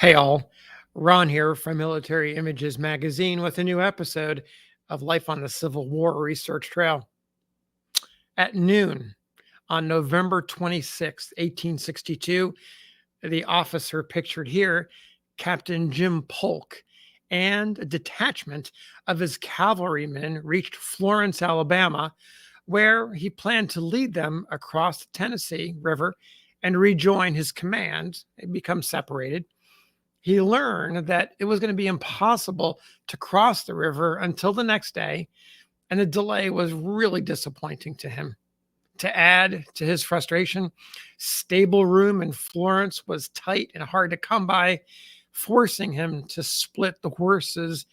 Hey all, Ron here from Military Images Magazine with a new episode of Life on the Civil War Research Trail. At noon on November 26, 1862, the officer pictured here, Captain Jim Polk, and a detachment of his cavalrymen reached Florence, Alabama, where he planned to lead them across the Tennessee River and rejoin his command. They become separated. He learned that it was going to be impossible to cross the river until the next day, and the delay was really disappointing to him. To add to his frustration, stable room in Florence was tight and hard to come by, forcing him to split the horses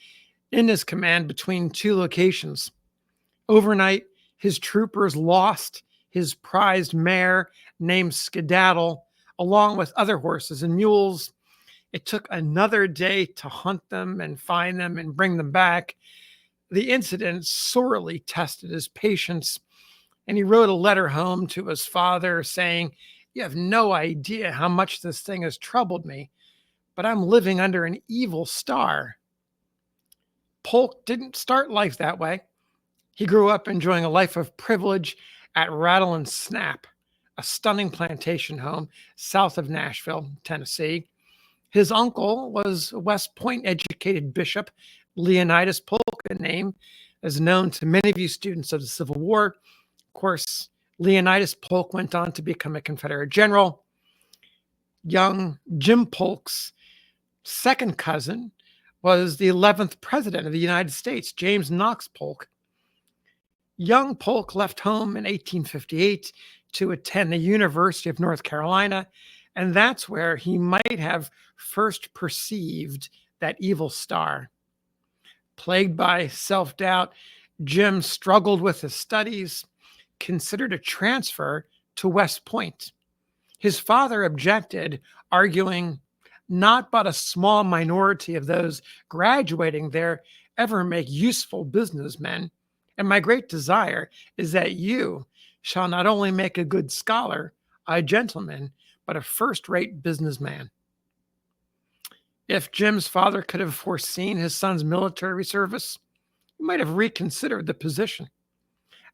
in his command between two locations. Overnight, his troopers lost his prized mare named Skedaddle, along with other horses and mules. It took another day to hunt them and find them and bring them back. The incident sorely tested his patience, and he wrote a letter home to his father saying, "You have no idea how much this thing has troubled me, but I'm living under an evil star." Polk didn't start life that way. He grew up enjoying a life of privilege at Rattle and Snap, a stunning plantation home south of Nashville, Tennessee. His uncle was a West Point educated bishop, Leonidas Polk, a name is known to many of you students of the Civil War. Of course, Leonidas Polk went on to become a Confederate general. Young Jim Polk's second cousin was the 11th president of the United States, James Knox Polk. Young Polk left home in 1858 to attend the University of North Carolina, and that's where he might have first perceived that evil star. Plagued by self-doubt, Jim struggled with his studies, considered a transfer to West Point. His father objected, arguing, "Not but a small minority of those graduating there ever make useful businessmen, and my great desire is that you shall not only make a good scholar, a gentleman, but a first-rate businessman." If Jim's father could have foreseen his son's military service, he might have reconsidered the position.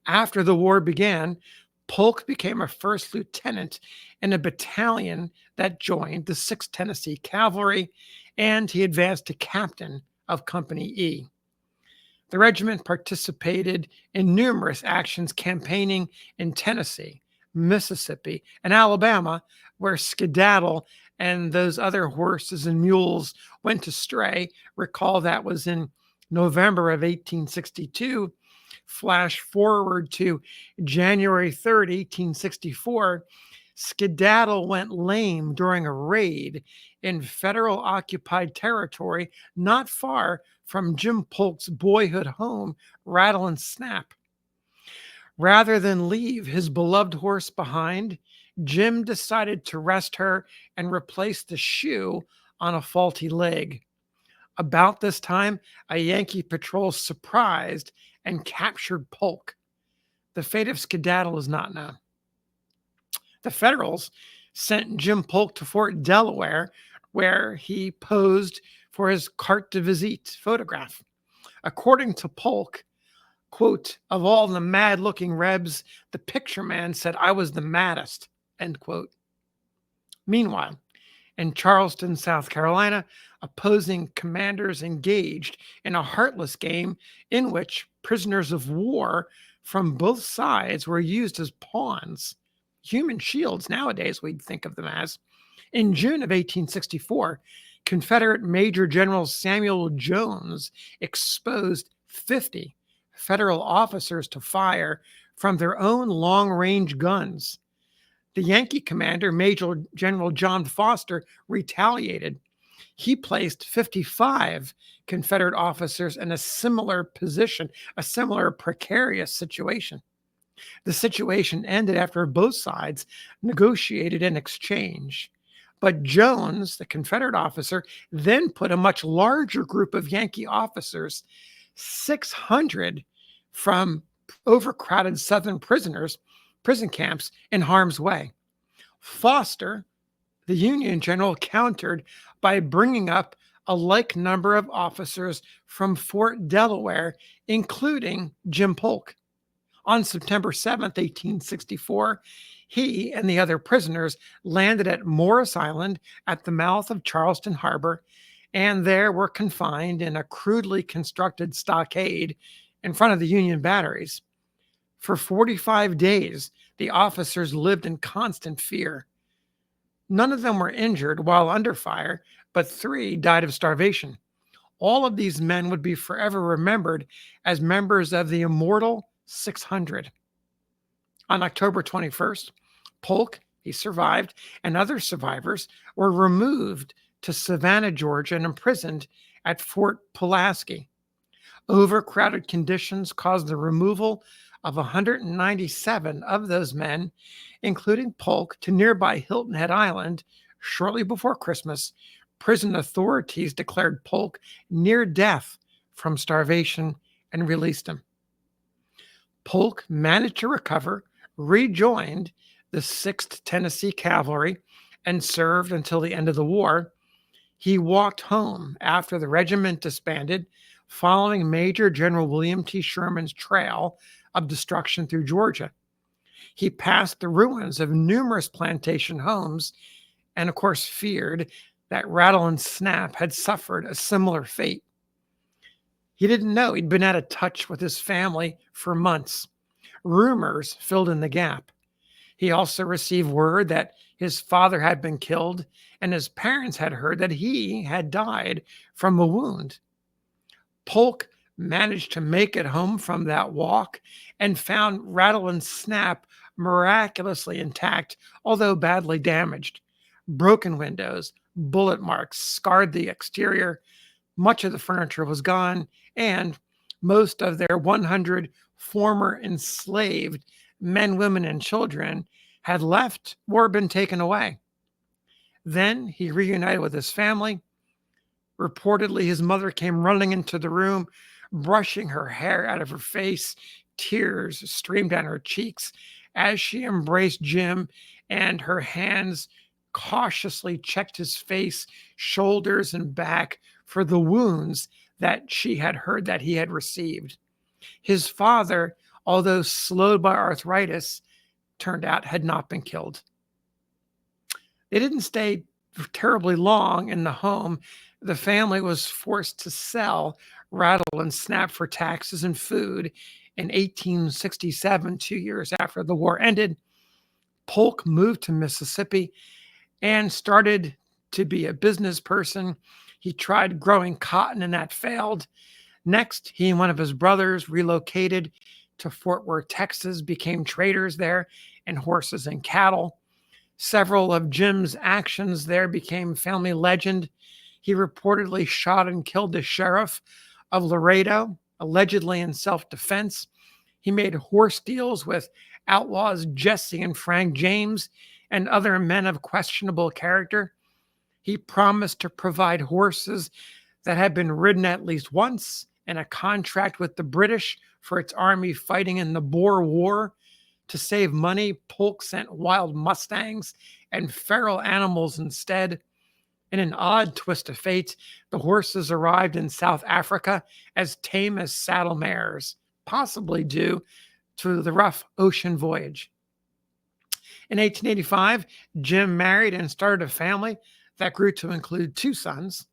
After the war began, Polk became a first lieutenant in a battalion that joined the 6th Tennessee Cavalry, and he advanced to captain of Company E. The regiment participated in numerous actions campaigning in Tennessee, Mississippi, and Alabama, where Skedaddle and those other horses and mules went astray. Recall that was in November of 1862. Flash forward to January 3rd, 1864. Skedaddle went lame during a raid in federal occupied territory not far from Jim Polk's boyhood home, Rattle and Snap. Rather than leave his beloved horse behind, Jim decided to rest her and replace the shoe on a faulty leg. About this time, a Yankee patrol surprised and captured Polk. The fate of Skedaddle is not known. The Federals sent Jim Polk to Fort Delaware, where he posed for his carte de visite photograph. According to Polk, quote, "Of all the mad-looking Rebs, the picture man said I was the maddest," end quote. Meanwhile, in Charleston, South Carolina, opposing commanders engaged in a heartless game in which prisoners of war from both sides were used as pawns. Human shields nowadays, we'd think of them as. In June of 1864, Confederate Major General Samuel Jones exposed 50 Federal officers to fire from their own long-range guns. The Yankee commander, Major General John Foster, retaliated. He placed 55 Confederate officers in a similar position, a similar precarious situation. The situation ended after both sides negotiated an exchange. But Jones, the Confederate officer, then put a much larger group of Yankee officers, 600 from overcrowded Southern prison camps, in harm's way. Foster The Union general countered by bringing up a like number of officers from Fort Delaware, including Jim Polk. On September 7th, 1864, he and the other prisoners landed at Morris Island at the mouth of Charleston Harbor, and there were confined in a crudely constructed stockade in front of the Union batteries. For 45 days, the officers lived in constant fear. None of them were injured while under fire, but 3 died of starvation. All of these men would be forever remembered as members of the Immortal 600. On October 21st, Polk, he survived, and other survivors were removed to Savannah, Georgia, and imprisoned at Fort Pulaski. Overcrowded conditions caused the removal of 197 of those men, including Polk, to nearby Hilton Head Island. Shortly before Christmas, prison authorities declared Polk near death from starvation and released him. Polk managed to recover, rejoined the 6th Tennessee Cavalry, and served until the end of the war. He walked home after the regiment disbanded, following Major General William T. Sherman's trail of destruction through Georgia. He passed the ruins of numerous plantation homes and, of course, feared that Rattle and Snap had suffered a similar fate. He didn't know he'd been out of touch with his family for months. Rumors filled in the gap. He also received word that his father had been killed, and his parents had heard that he had died from a wound. Polk managed to make it home from that walk and found Rattle and Snap miraculously intact, although badly damaged. Broken windows, bullet marks scarred the exterior. Much of the furniture was gone, and most of their 100 former enslaved men, women, and children had left or been taken away. Then he reunited with his family. Reportedly, his mother came running into the room, brushing her hair out of her face. Tears streamed down her cheeks as she embraced Jim, and her hands cautiously checked his face, shoulders, and back for the wounds that she had heard that he had received. His father, although slowed by arthritis, turned out had not been killed. They didn't stay terribly long in the home. The family was forced to sell Rattle and Snap for taxes and food in 1867, 2 years after the war ended. Polk moved to Mississippi and started to be a business person. He tried growing cotton, and that failed. Next, he and one of his brothers relocated to Fort Worth, Texas, became traders there in horses and cattle. Several of Jim's actions there became family legend. He reportedly shot and killed the sheriff of Laredo, allegedly in self-defense. He made horse deals with outlaws Jesse and Frank James and other men of questionable character. He promised to provide horses that had been ridden at least once, and a contract with the British for its army fighting in the Boer War. To save money, Polk sent wild mustangs and feral animals instead. In an odd twist of fate, the horses arrived in South Africa as tame as saddle mares, possibly due to the rough ocean voyage. In 1885, Jim married and started a family that grew to include 2 sons.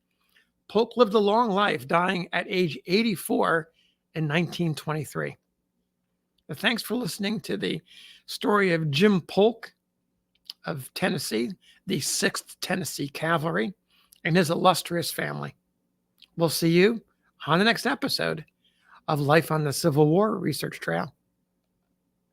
Polk lived a long life, dying at age 84 in 1923. But thanks for listening to the story of Jim Polk of Tennessee, the 6th Tennessee Cavalry, and his illustrious family. We'll see you on the next episode of Life on the Civil War Research Trail.